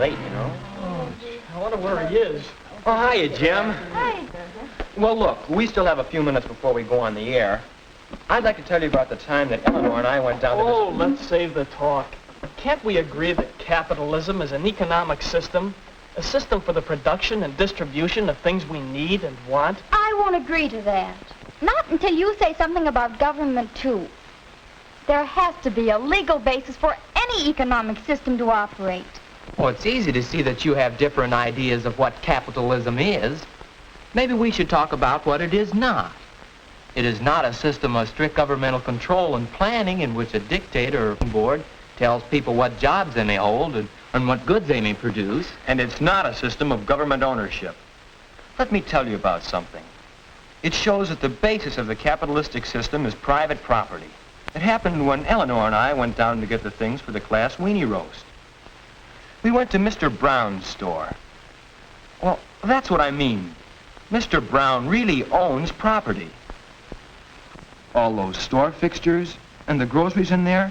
late, you know. Oh, I wonder where he is. Oh, hiya, Jim. Hi. Well, look, we still have a few minutes before we go on the air. I'd like to tell you about the time that Eleanor and I went down to Oh, let's save the talk. Can't we agree that capitalism is an economic system? A system for the production and distribution of things we need and want? I won't agree to that. Not until you say something about government, too. There has to be a legal basis for any economic system to operate. Well, it's easy to see that you have different ideas of what capitalism is. Maybe we should talk about what it is not. It is not a system of strict governmental control and planning in which a dictator or board tells people what jobs they may hold and what goods they may produce. And it's not a system of government ownership. Let me tell you about something. It shows that the basis of the capitalistic system is private property. It happened when Eleanor and I went down to get the things for the class weenie roast. We went to Mr. Brown's store. Well, that's what I mean. Mr. Brown really owns property. All those store fixtures and the groceries in there,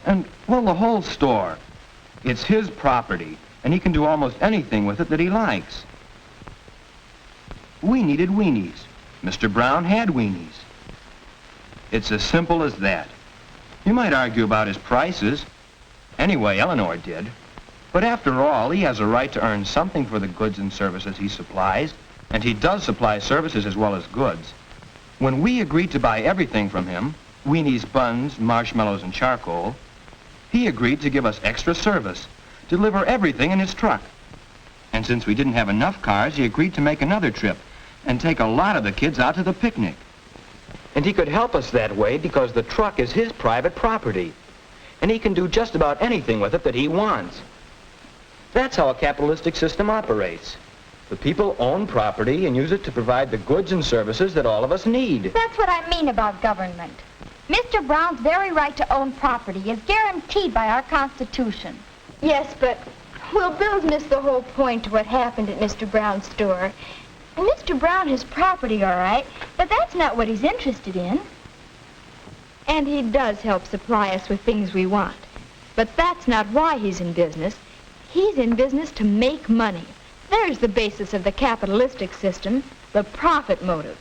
and, well, the whole store. It's his property, and he can do almost anything with it that he likes. We needed weenies. Mr. Brown had weenies. It's as simple as that. You might argue about his prices. Anyway, Eleanor did. But after all, he has a right to earn something for the goods and services he supplies, and he does supply services as well as goods. When we agreed to buy everything from him, weenies, buns, marshmallows, and charcoal, he agreed to give us extra service, deliver everything in his truck. And since we didn't have enough cars, he agreed to make another trip and take a lot of the kids out to the picnic. And he could help us that way because the truck is his private property, and he can do just about anything with it that he wants. That's how a capitalistic system operates. The people own property and use it to provide the goods and services that all of us need. That's what I mean about government. Mr. Brown's very right to own property is guaranteed by our Constitution. Yes, but, well, Bill's missed the whole point to what happened at Mr. Brown's store. Mr. Brown has property, all right, but that's not what he's interested in. And he does help supply us with things we want. But that's not why he's in business. He's in business to make money. There's the basis of the capitalistic system, the profit motive.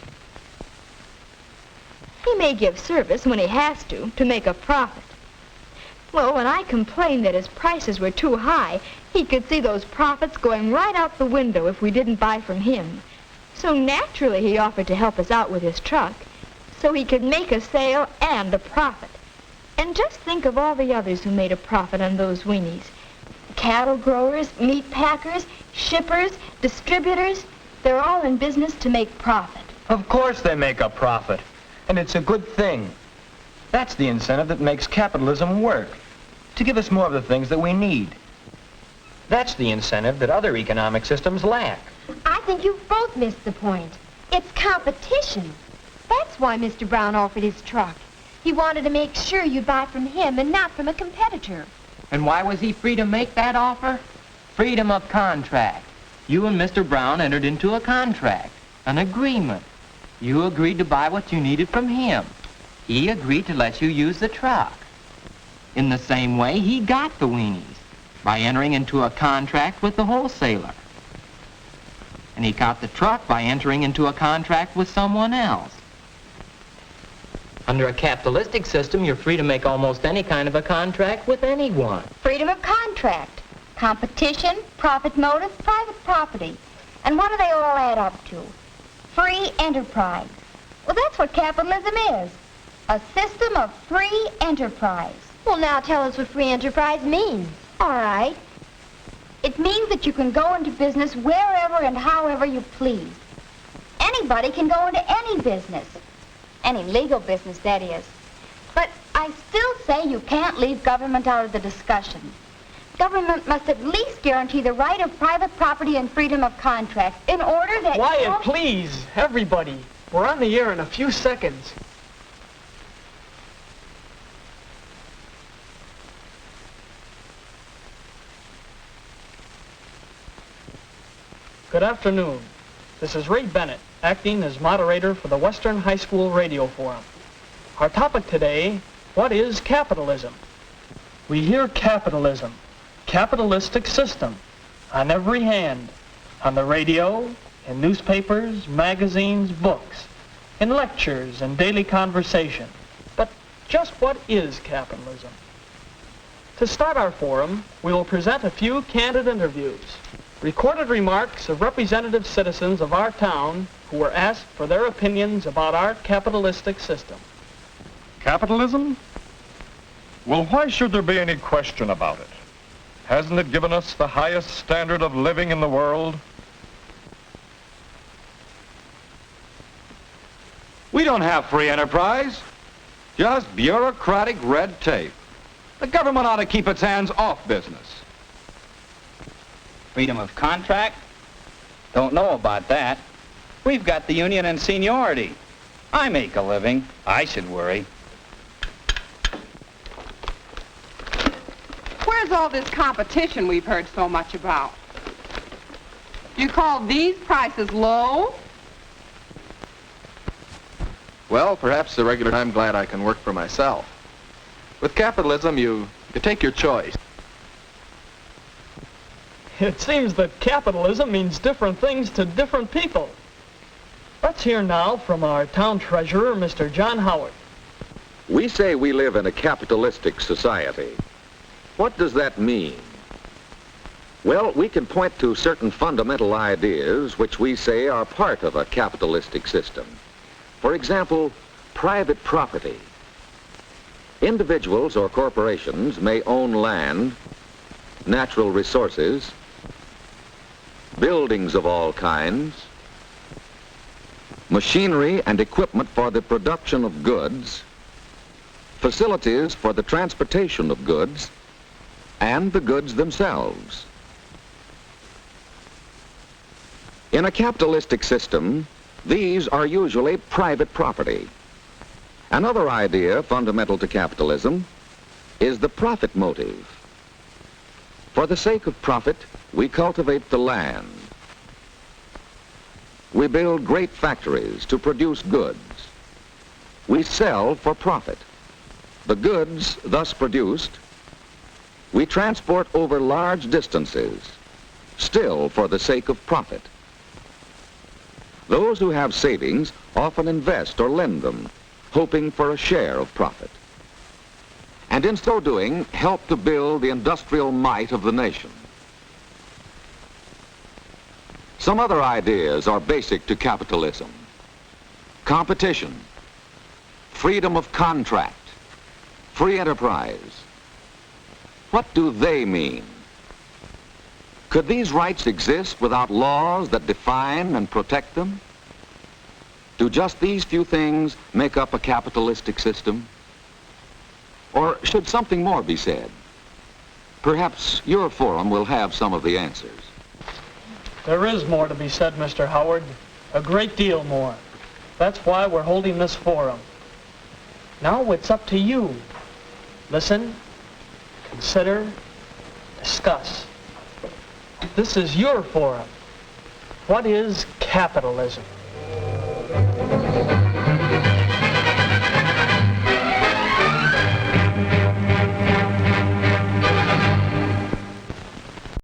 He may give service when he has to make a profit. Well, when I complained that his prices were too high, he could see those profits going right out the window if we didn't buy from him. So naturally he offered to help us out with his truck, so he could make a sale and a profit. And just think of all the others who made a profit on those weenies. Cattle growers, meat packers, shippers, distributors, they're all in business to make profit. Of course they make a profit, and it's a good thing. That's the incentive that makes capitalism work, to give us more of the things that we need. That's the incentive that other economic systems lack. I think you've both missed the point. It's competition. That's why Mr. Brown offered his truck. He wanted to make sure you'd buy from him and not from a competitor. And why was he free to make that offer? Freedom of contract. You and Mr. Brown entered into a contract, an agreement. You agreed to buy what you needed from him. He agreed to let you use the truck. In the same way, he got the weenies by entering into a contract with the wholesaler. And he got the truck by entering into a contract with someone else. Under a capitalistic system, you're free to make almost any kind of a contract with anyone. Freedom of contract, competition, profit motive, private property. And what do they all add up to? Free enterprise. Well, that's what capitalism is. A system of free enterprise. Well, now tell us what free enterprise means. All right. It means that you can go into business wherever and however you please. Anybody can go into any business. Any legal business, that is. But I still say you can't leave government out of the discussion. Government must at least guarantee the right of private property and freedom of contract in order that... Wyatt, please, everybody. We're on the air in a few seconds. Good afternoon. This is Ray Bennett, acting as moderator for the Western High School Radio Forum. Our topic today, what is capitalism? We hear capitalism, capitalistic system, on every hand, on the radio, in newspapers, magazines, books, in lectures and daily conversation. But just what is capitalism? To start our forum, we will present a few candid interviews, recorded remarks of representative citizens of our town who were asked for their opinions about our capitalistic system. Capitalism? Well, why should there be any question about it? Hasn't it given us the highest standard of living in the world? We don't have free enterprise, just bureaucratic red tape. The government ought to keep its hands off business. Freedom of contract? Don't know about that. We've got the union and seniority. I make a living. I should worry. Where's all this competition we've heard so much about? You call these prices low? Well, perhaps the regular I'm glad I can work for myself. With capitalism, you take your choice. It seems that capitalism means different things to different people. Let's hear now from our town treasurer, Mr. John Howard. We say we live in a capitalistic society. What does that mean? Well, we can point to certain fundamental ideas which we say are part of a capitalistic system. For example, private property. Individuals or corporations may own land, natural resources, buildings of all kinds, machinery and equipment for the production of goods, facilities for the transportation of goods, and the goods themselves. In a capitalistic system, these are usually private property. Another idea fundamental to capitalism is the profit motive. For the sake of profit, we cultivate the land. We build great factories to produce goods. We sell for profit. The goods thus produced, we transport over large distances, still for the sake of profit. Those who have savings often invest or lend them, hoping for a share of profit. And in so doing, help to build the industrial might of the nation. Some other ideas are basic to capitalism. Competition, freedom of contract, free enterprise. What do they mean? Could these rights exist without laws that define and protect them? Do just these few things make up a capitalistic system? Or should something more be said? Perhaps your forum will have some of the answers. There is more to be said, Mr. Howard. A great deal more. That's why we're holding this forum. Now it's up to you. Listen, consider, discuss. This is your forum. What is capitalism?